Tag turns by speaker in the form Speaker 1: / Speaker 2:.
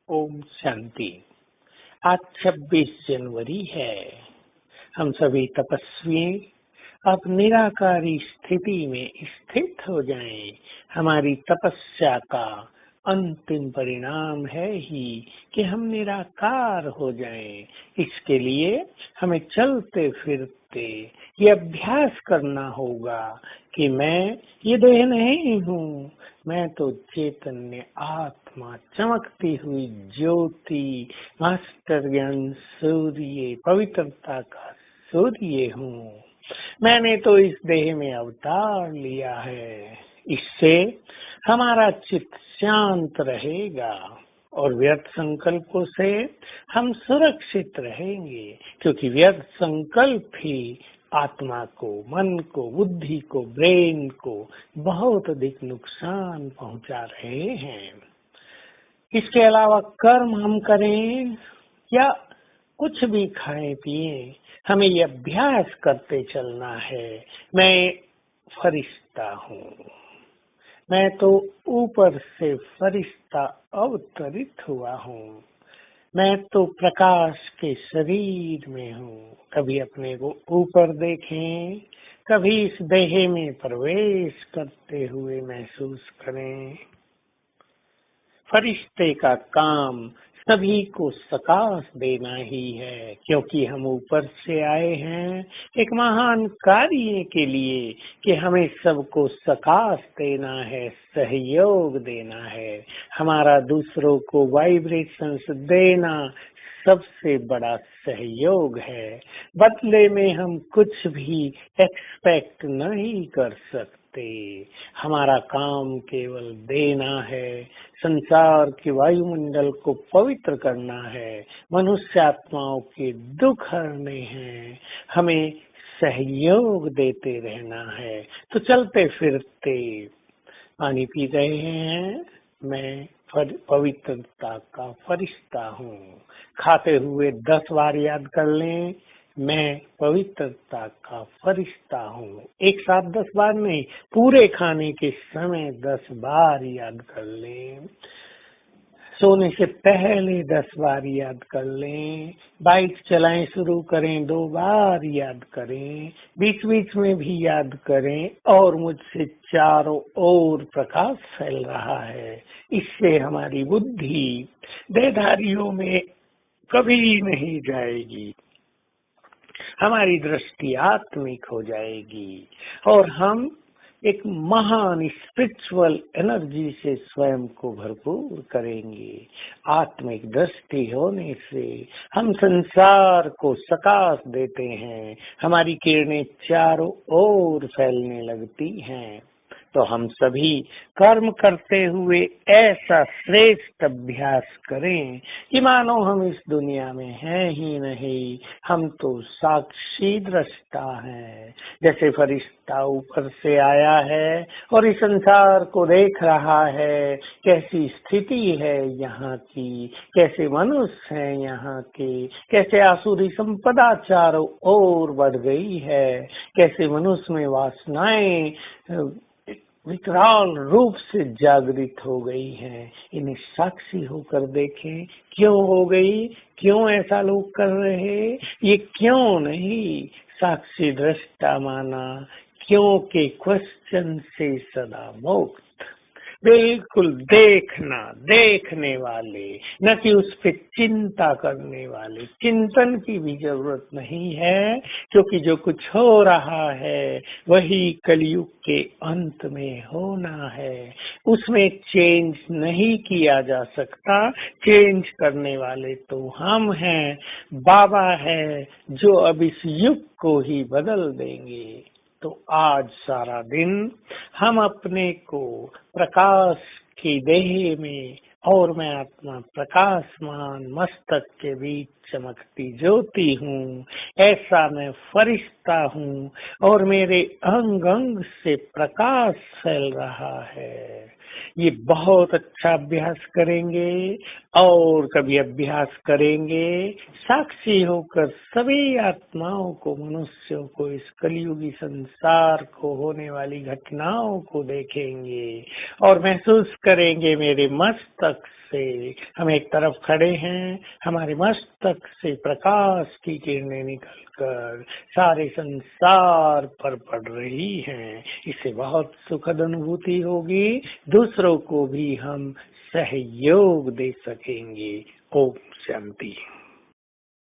Speaker 1: ओम शांति। आज 26 जनवरी है। हम सभी तपस्वी अब निराकारी स्थिति में स्थित हो जाएं। हमारी तपस्या का अंतिम परिणाम है ही कि हम निराकार हो जाएं। इसके लिए हमें चलते फिरते ये अभ्यास करना होगा कि मैं ये देह नहीं हूँ, मैं तो चैतन्य आत्मा, चमकती हुई ज्योति, मास्टर ज्ञान सूर्य, पवित्रता का सूर्य हूँ। मैंने तो इस देह में अवतार लिया है। इससे हमारा चित्त शांत रहेगा और व्यर्थ संकल्पों से हम सुरक्षित रहेंगे, क्योंकि व्यर्थ संकल्प ही आत्मा को, मन को, बुद्धि को, ब्रेन को बहुत अधिक नुकसान पहुंचा रहे हैं। इसके अलावा कर्म हम करें या कुछ भी खाएं पिए, हमें ये अभ्यास करते चलना है। मैं फरिश्ता हूँ, मैं तो ऊपर से फरिश्ता अवतरित हुआ हूँ, मैं तो प्रकाश के शरीर में हूँ। कभी अपने को ऊपर देखें, कभी इस देह में प्रवेश करते हुए महसूस करें। फरिश्ते का काम सभी को सकाश देना ही है, क्योंकि हम ऊपर से आए हैं एक महान कार्य के लिए कि हमें सबको सकाश देना है, सहयोग देना है। हमारा दूसरों को वाइब्रेशंस देना सबसे बड़ा सहयोग है। बदले में हम कुछ भी एक्सपेक्ट नहीं कर सकते। हमारा काम केवल देना है, संसार के वायुमंडल को पवित्र करना है, मनुष्य आत्माओं के दुख हरने हैं, हमें सहयोग देते रहना है। तो चलते फिरते पानी पी रहे हैं, मैं पवित्रता का फरिश्ता हूँ। खाते हुए 10 बार याद कर लें, मैं पवित्रता का फरिश्ता हूँ। एक साथ 10 बार नहीं, पूरे खाने के समय 10 बार याद कर लें। सोने से पहले 10 बार याद कर लें। बाइक चलाएं शुरू करें 2 बार याद करें, बीच बीच में भी याद करें। और मुझसे चारों ओर प्रकाश फैल रहा है। इससे हमारी बुद्धि देहधारियों में कभी नहीं जाएगी, हमारी दृष्टि आत्मिक हो जाएगी और हम एक महान स्पिरिचुअल एनर्जी से स्वयं को भरपूर करेंगे। आत्मिक दृष्टि होने से हम संसार को सकाश देते हैं, हमारी किरणें चारों ओर फैलने लगती हैं। तो हम सभी कर्म करते हुए ऐसा श्रेष्ठ अभ्यास करें कि मानो हम इस दुनिया में हैं ही नहीं, हम तो साक्षी दृष्टा हैं। जैसे फरिश्ता ऊपर से आया है और इस संसार को देख रहा है, कैसी स्थिति है यहाँ की, कैसे मनुष्य हैं यहाँ के, कैसे आसुरी संपदा चारों ओर बढ़ गई है, कैसे मनुष्य में वासनाएं विकराल रूप से जागृत हो गई हैं। इन्हें साक्षी होकर देखें, क्यों हो गई, क्यों ऐसा लोग कर रहे, ये क्यों नहीं साक्षी दृष्टा माना, क्यों के क्वेश्चन से सदा मुक्त। बिल्कुल देखना, देखने वाले, न कि उस पे चिंता करने वाले। चिंतन की भी जरूरत नहीं है, क्योंकि जो कुछ हो रहा है वही कलयुग के अंत में होना है। उसमें चेंज नहीं किया जा सकता। चेंज करने वाले तो हम हैं, बाबा है जो अब इस युग को ही बदल देंगे। तो आज सारा दिन हम अपने को प्रकाश की देह में, और मैं आत्मा प्रकाशमान मस्तक के बीच चमकती ज्योति हूँ, ऐसा मैं फरिश्ता हूँ और मेरे अंग अंग से प्रकाश फैल रहा है। ये बहुत अच्छा अभ्यास करेंगे और कभी अभ्यास करेंगे, साक्षी होकर सभी आत्माओं को, मनुष्यों को, इस कलयुगी संसार को होने वाली घटनाओं को देखेंगे और महसूस करेंगे मेरे मस्तक से हम एक तरफ खड़े हैं, हमारे मस्तक से प्रकाश की किरणें निकलकर सारे संसार पर पड़ रही हैं। इससे बहुत सुखद अनुभूति होगी, दूसरों को भी हम सहयोग दे सकेंगे। ओम शांति।